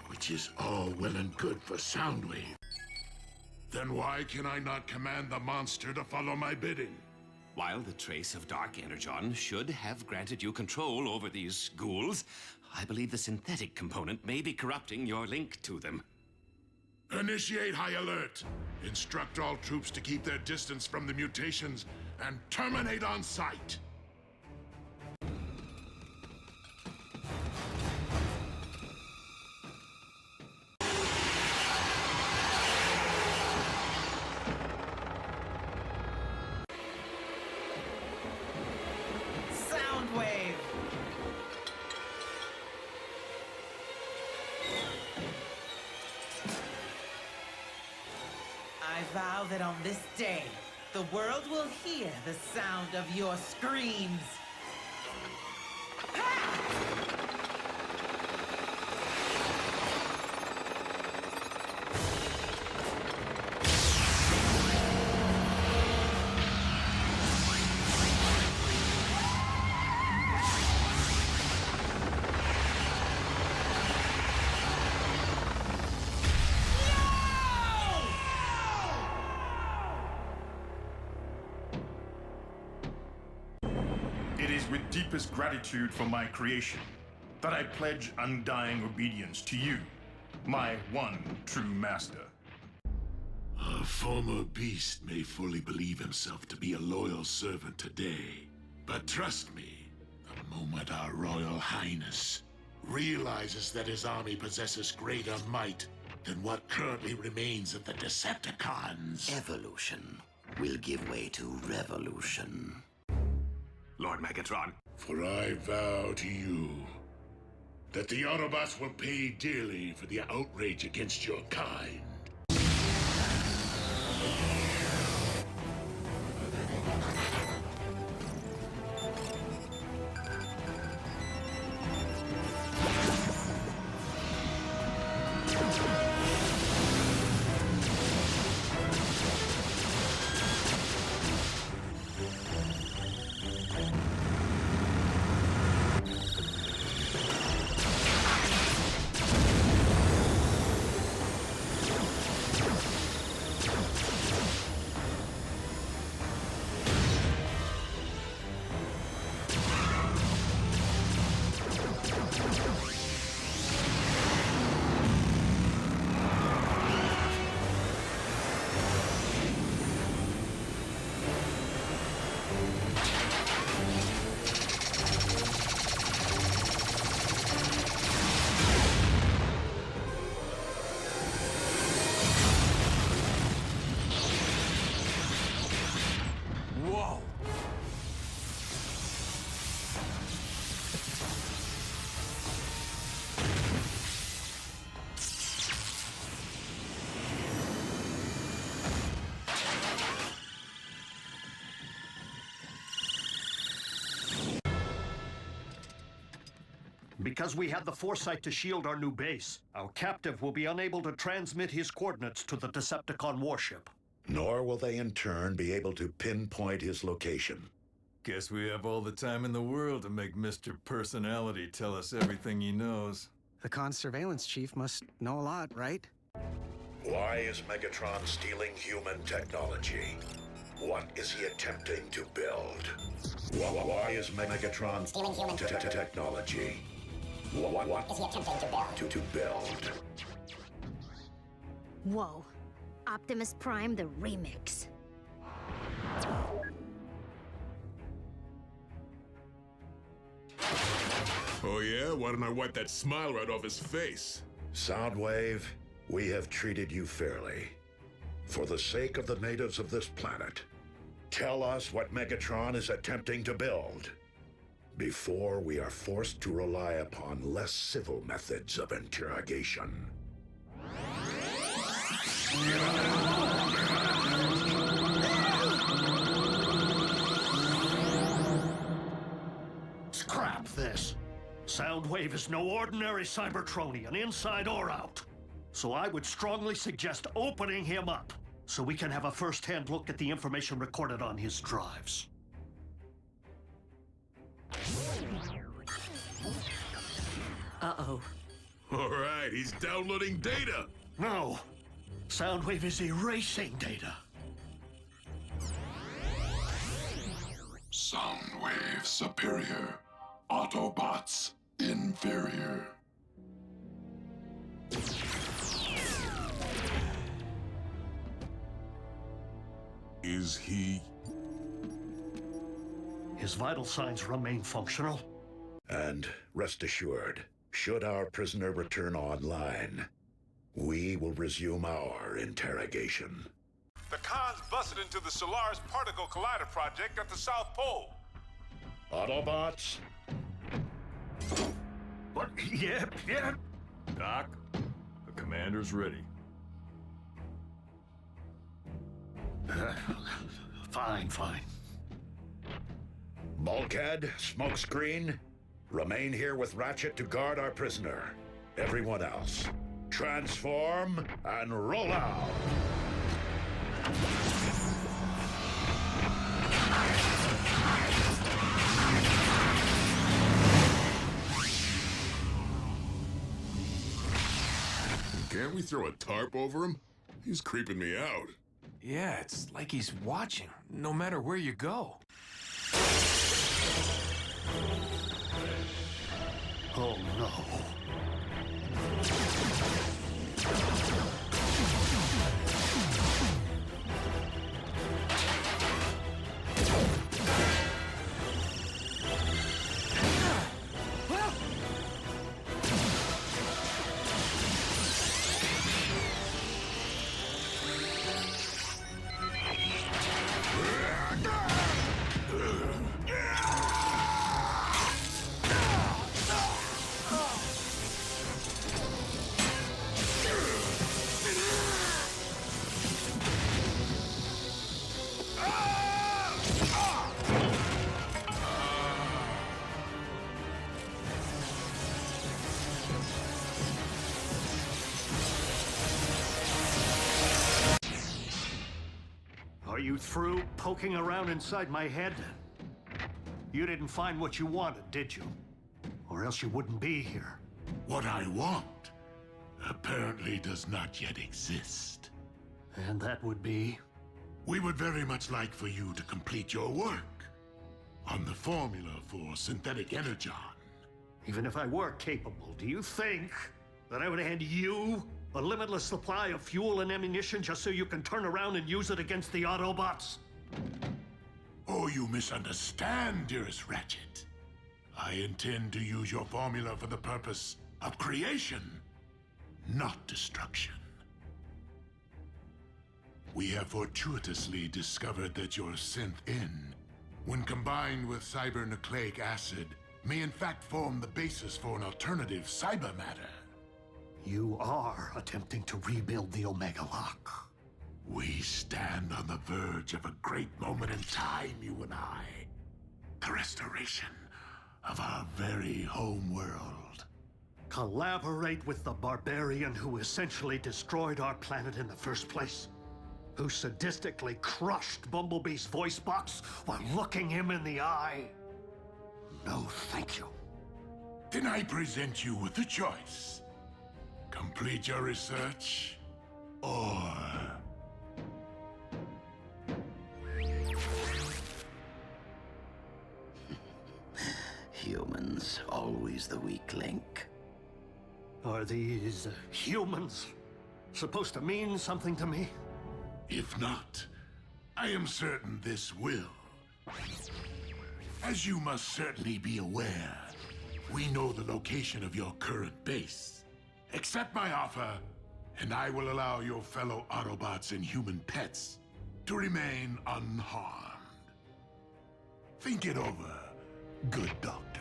Which is all well and good for Soundwave. Then why can I not command the monster to follow my bidding? While the trace of Dark Energon should have granted you control over these ghouls, I believe the synthetic component may be corrupting your link to them. Initiate high alert. Instruct all troops to keep their distance from the mutations and terminate on sight. Soundwave! I vow that on this day, the world will hear the sound of your screams. It is with deepest gratitude for my creation that I pledge undying obedience to you, my one true master. A former beast may fully believe himself to be a loyal servant today. But trust me, the moment our Royal Highness realizes that his army possesses greater might than what currently remains of the Decepticons. Evolution will give way to revolution. Lord Megatron. For I vow to you that the Autobots will pay dearly for the outrage against your kind. Whoa! Because we had the foresight to shield our new base, our captive will be unable to transmit his coordinates to the Decepticon warship. Nor will they in turn be able to pinpoint his location. Guess we have all the time in the world to make Mr. Personality tell us everything he knows. The Khan's surveillance chief must know a lot, right? Why is Megatron stealing human technology? What is he attempting to build? Why is Megatron stealing human technology? What is he attempting to build? Whoa. Optimus Prime, the remix. Oh yeah? Why don't I wipe that smile right off his face? Soundwave, we have treated you fairly. For the sake of the natives of this planet, tell us what Megatron is attempting to build, before we are forced to rely upon less civil methods of interrogation. Scrap this. Soundwave is no ordinary Cybertronian, inside or out. So I would strongly suggest opening him up, so we can have a first-hand look at the information recorded on his drives. Uh-oh. All right, he's downloading data. No. Soundwave is erasing data. Soundwave superior. Autobots inferior. Is he... His vital signs remain functional. And rest assured, should our prisoner return online, we will resume our interrogation. The Khans busted into the Solaris Particle Collider project at the South Pole. Autobots? What? Yep. Doc, the commander's ready. Fine. Bulkhead, smokescreen, remain here with Ratchet to guard our prisoner. Everyone else, transform and roll out! Can't we throw a tarp over him? He's creeping me out. Yeah, it's like he's watching, no matter where you go. Oh no. Are you through poking around inside my head? You didn't find what you wanted, did you? Or else you wouldn't be here. What I want apparently does not yet exist. And that would be? We would very much like for you to complete your work on the formula for synthetic energon. Even if I were capable, do you think that I would hand you a limitless supply of fuel and ammunition just so you can turn around and use it against the Autobots? Oh, you misunderstand, dearest Ratchet. I intend to use your formula for the purpose of creation, not destruction. We have fortuitously discovered that your synth-N, when combined with cybernucleic acid, may in fact form the basis for an alternative cyber matter. You are attempting to rebuild the Omega Lock. We stand on the verge of a great moment in time, you and I. The restoration of our very home world. Collaborate with the barbarian who essentially destroyed our planet in the first place. Who sadistically crushed Bumblebee's voice box while looking him in the eye. No, thank you. Then I present you with a choice. Complete your research, or... Humans, always the weak link. Are these humans supposed to mean something to me? If not, I am certain this will. As you must certainly be aware, we know the location of your current base. Accept my offer, and I will allow your fellow Autobots and human pets to remain unharmed. Think it over, good doctor.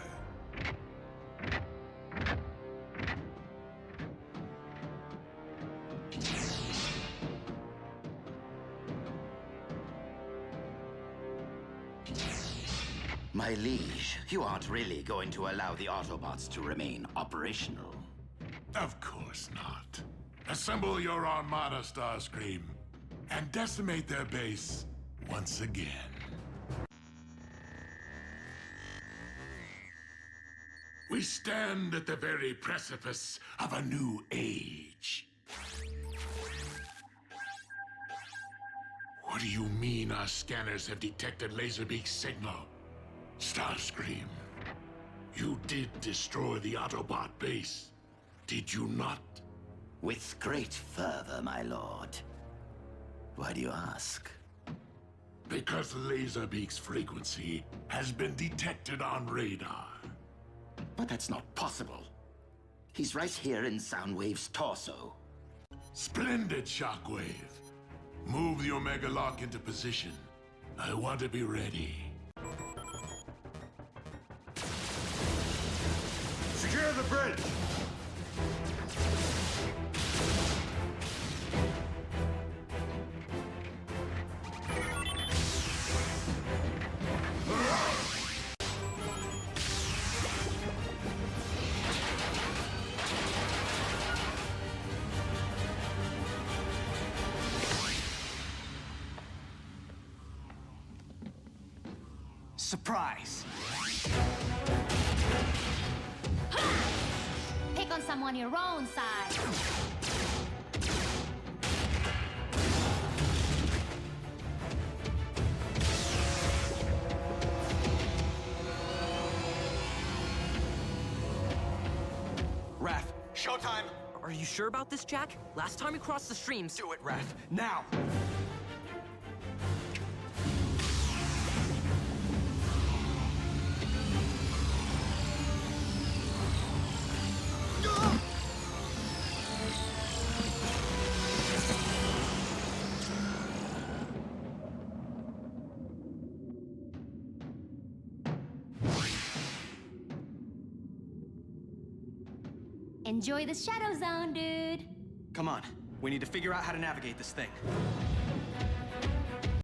My liege, you aren't really going to allow the Autobots to remain operational. Of course not. Assemble your armada, Starscream, and decimate their base once again. We stand at the very precipice of a new age. What do you mean our scanners have detected Laserbeak's signal? Starscream, you did destroy the Autobot base, did you not? With great fervor, my lord. Why do you ask? Because Laserbeak's frequency has been detected on radar. But that's not possible. He's right here in Soundwave's torso. Splendid, Shockwave. Move the Omega Lock into position. I want to be ready. Secure the bridge! Surprise! Pick on someone your own size. Raph, showtime! Are you sure about this, Jack? Last time we crossed the streams... Do it, Raph, now! Enjoy the Shadow Zone, dude. Come on, we need to figure out how to navigate this thing.